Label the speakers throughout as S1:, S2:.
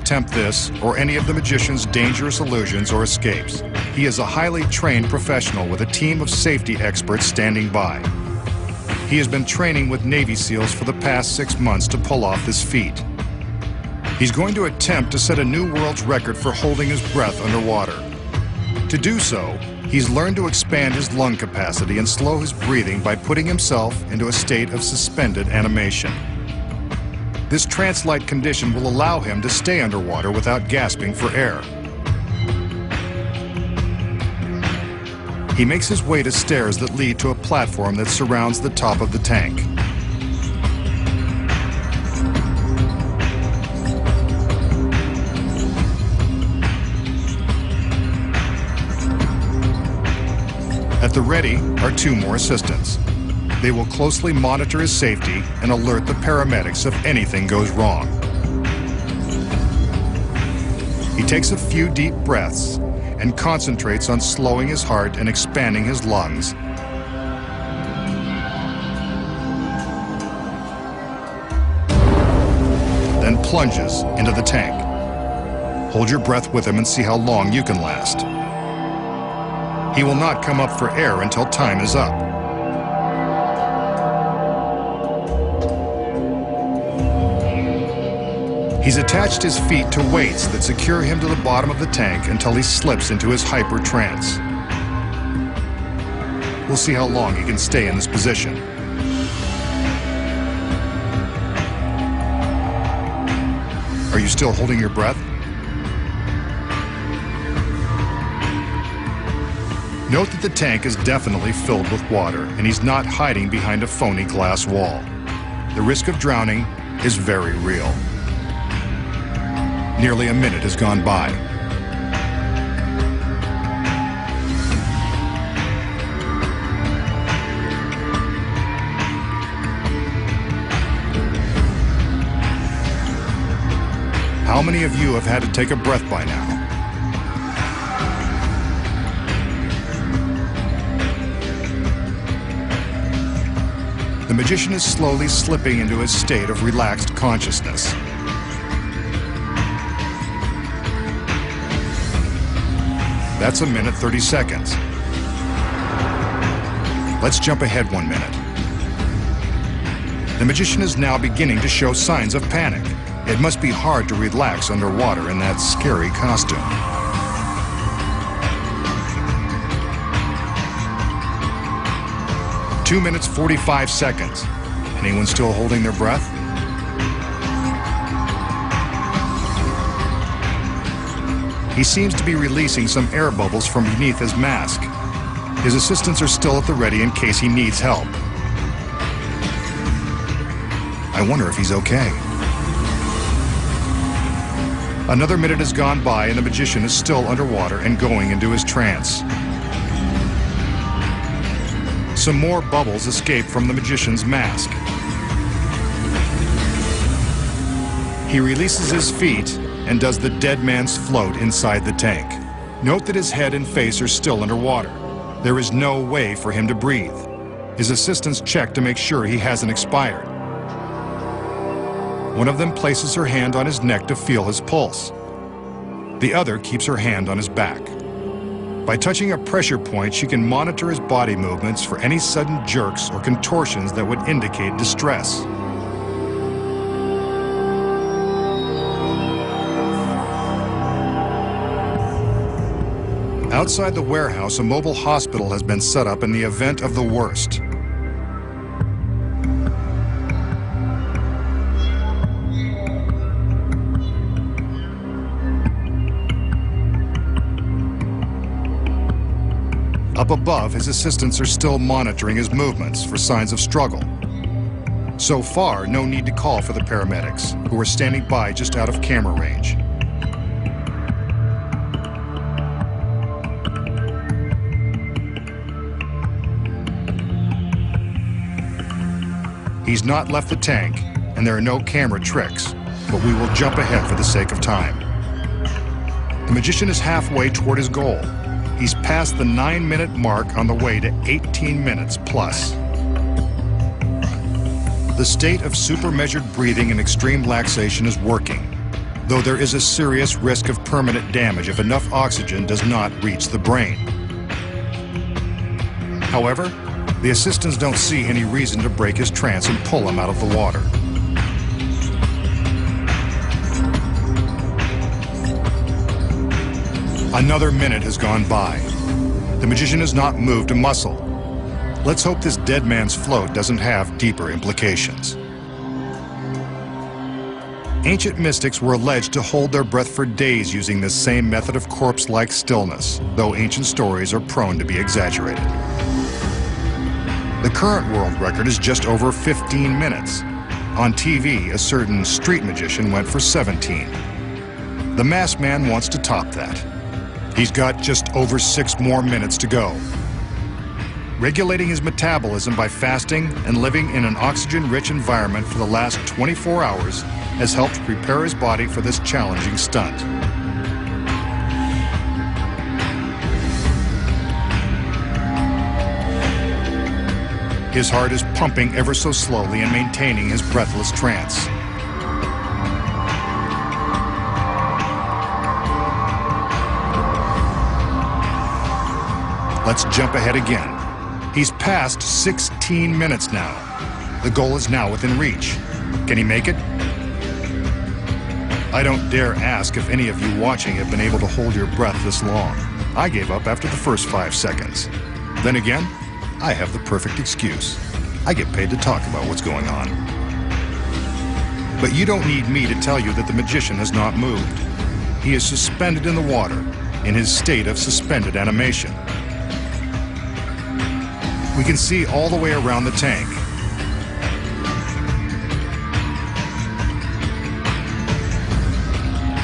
S1: attempt this or any of the magician's dangerous illusions or escapes. He is a highly trained professional with a team of safety experts standing by. He has been training with Navy SEALs for the past 6 months to pull off this feat. He's going to attempt to set a new world's record for holding his breath underwater. To do so, he's learned to expand his lung capacity and slow his breathing by putting himself into a state of suspended animation. This trance-like condition will allow him to stay underwater without gasping for air. He makes his way to stairs that lead to a platform that surrounds the top of the tank. At the ready are 2 more assistants. They will closely monitor his safety and alert the paramedics if anything goes wrong. He takes a few deep breaths and concentrates on slowing his heart and expanding his lungs. Then plunges into the tank. Hold your breath with him and see how long you can last. He will not come up for air until time is up. He's attached his feet to weights that secure him to the bottom of the tank until he slips into his hyper trance. We'll see how long he can stay in this position. Are you still holding your breath? Note that the tank is definitely filled with water, and he's not hiding behind a phony glass wall. The risk of drowning is very real. Nearly a minute has gone by. How many of you have had to take a breath by now? The magician is slowly slipping into a state of relaxed consciousness. That's a minute 30 seconds. Let's jump ahead 1 minute. The magician is now beginning to show signs of panic. It must be hard to relax underwater in that scary costume. Two minutes 45 seconds. Anyone still holding their breath? He seems to be releasing some air bubbles from beneath his mask. His assistants are still at the ready in case he needs help. I wonder if he's okay. Another minute has gone by and the magician is still underwater and going into his trance. Some more bubbles escape from the magician's mask. He releases his feet and does the dead man's float inside the tank. Note that his head and face are still underwater. There is no way for him to breathe. His assistants check to make sure he hasn't expired. One of them places her hand on his neck to feel his pulse. The other keeps her hand on his back. By touching a pressure point, she can monitor his body movements for any sudden jerks or contortions that would indicate distress. Outside the warehouse, a mobile hospital has been set up in the event of the worst. Up above, his assistants are still monitoring his movements for signs of struggle. So far, no need to call for the paramedics, who are standing by just out of camera range. He's not left the tank, and there are no camera tricks, but we will jump ahead for the sake of time. The magician is halfway toward his goal. He's past the 9-minute mark on the way to 18 minutes plus. The state of super measured breathing and extreme relaxation is working. though there is a serious risk of permanent damage if enough oxygen does not reach the brain. However, the assistants don't see any reason to break his trance and pull him out of the water. Another minute has gone by. The magician has not moved a muscle. Let's hope this dead man's float doesn't have deeper implications. Ancient mystics were alleged to hold their breath for days using this same method of corpse-like stillness, though ancient stories are prone to be exaggerated. The current world record is just over 15 minutes. On TV, a certain street magician went for 17. The masked man wants to top that. He's got just over 6 more minutes to go. Regulating his metabolism by fasting and living in an oxygen-rich environment for the last 24 hours has helped prepare his body for this challenging stunt. His heart is pumping ever so slowly and maintaining his breathless trance. Let's jump ahead again. He's passed 16 minutes now. The goal is now within reach. Can he make it? I don't dare ask if any of you watching have been able to hold your breath this long. I gave up after the first 5 seconds. Then again, I have the perfect excuse. I get paid to talk about what's going on. But you don't need me to tell you that the magician has not moved. He is suspended in the water in his state of suspended animation. We can see all the way around the tank.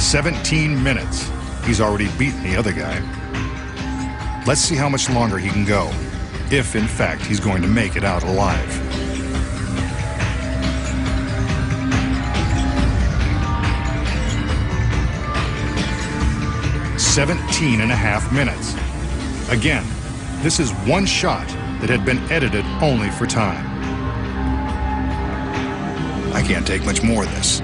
S1: "17 minutes. He's already beaten the other guy. Let's see how much longer he can go, if in fact he's going to make it out alive. "17.5 minutes. Again, this is one shot that had been edited only for time. I can't take much more of this.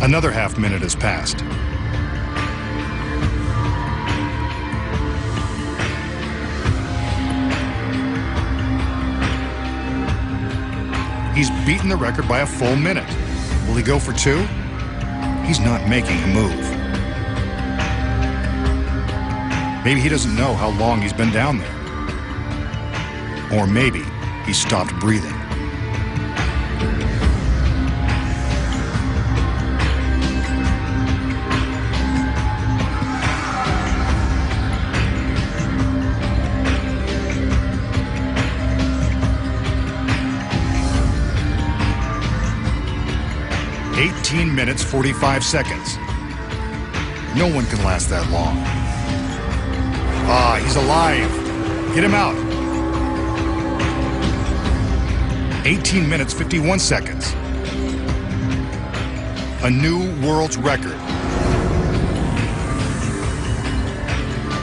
S1: Another half minute has passed. He's beaten the record by a full minute. Will he go for 2? He's not making a move. Maybe he doesn't know how long he's been down there. Or maybe he stopped breathing. "18 minutes, 45 seconds. No one can last that long. Ah, he's alive. Get him out. 18 minutes, 51 seconds. A new world's record.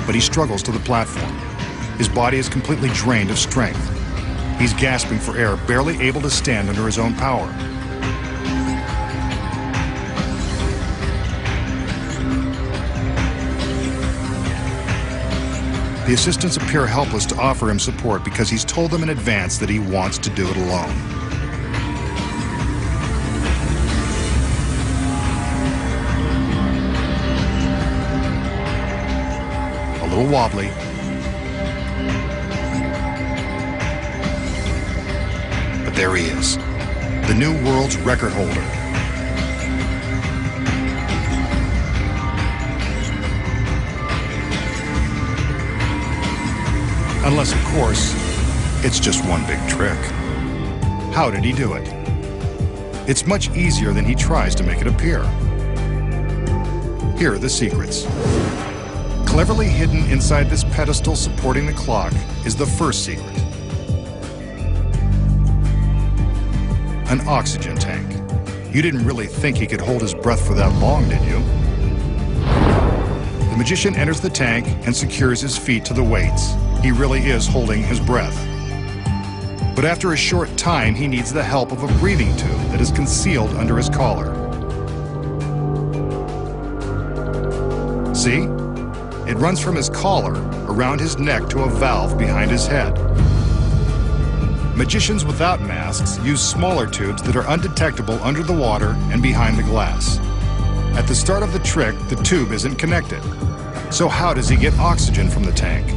S1: But he struggles to the platform. His body is completely drained of strength. He's gasping for air, barely able to stand under his own power. The assistants appear helpless to offer him support because he's told them in advance that he wants to do it alone. A little wobbly. But there he is, the new world's record holder. Unless, of course, it's just one big trick. How did he do it? It's much easier than he tries to make it appear. Here are the secrets. Cleverly hidden inside this pedestal supporting the clock is the first secret. An oxygen tank. You didn't really think he could hold his breath for that long, did you? The magician enters the tank and secures his feet to the weights. He really is holding his breath. But after a short time, he needs the help of a breathing tube that is concealed under his collar. See? It runs from his collar around his neck to a valve behind his head. Magicians without masks use smaller tubes that are undetectable under the water and behind the glass. At the start of the trick, the tube isn't connected. So how does he get oxygen from the tank?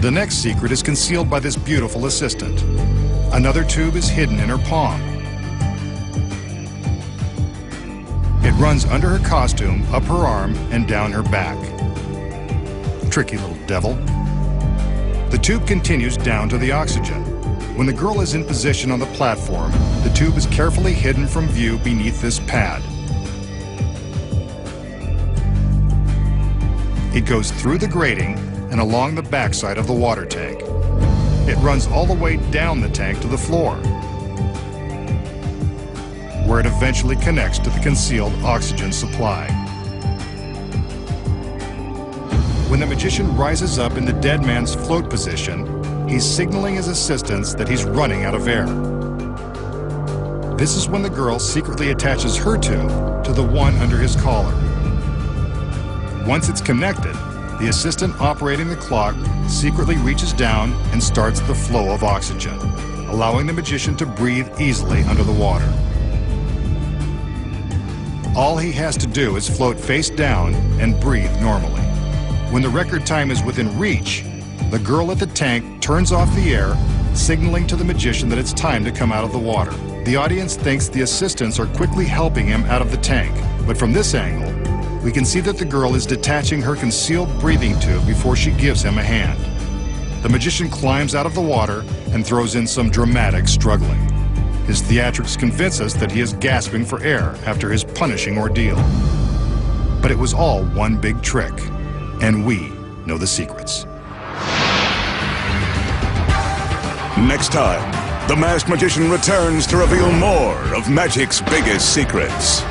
S1: The next secret is concealed by this beautiful assistant. Another tube is hidden in her palm. It runs under her costume, up her arm, and down her back. Tricky little devil. The tube continues down to the oxygen. When the girl is in position on the platform, the tube is carefully hidden from view beneath this pad. It goes through the grating and along the backside of the water tank. It runs all the way down the tank to the floor, where it eventually connects to the concealed oxygen supply. When the magician rises up in the dead man's float position, he's signaling his assistants that he's running out of air. This is when the girl secretly attaches her tube to the one under his collar. Once it's connected, the assistant operating the clock secretly reaches down and starts the flow of oxygen, allowing the magician to breathe easily under the water. All he has to do is float face down and breathe normally. When the record time is within reach, the girl at the tank turns off the air, signaling to the magician that it's time to come out of the water. The audience thinks the assistants are quickly helping him out of the tank, but from this angle, we can see that the girl is detaching her concealed breathing tube before she gives him a hand. The magician climbs out of the water and throws in some dramatic struggling. His theatrics convince us that he is gasping for air after his punishing ordeal. But it was all one big trick, and we know the secrets.
S2: Next time, the masked magician returns to reveal more of magic's biggest secrets.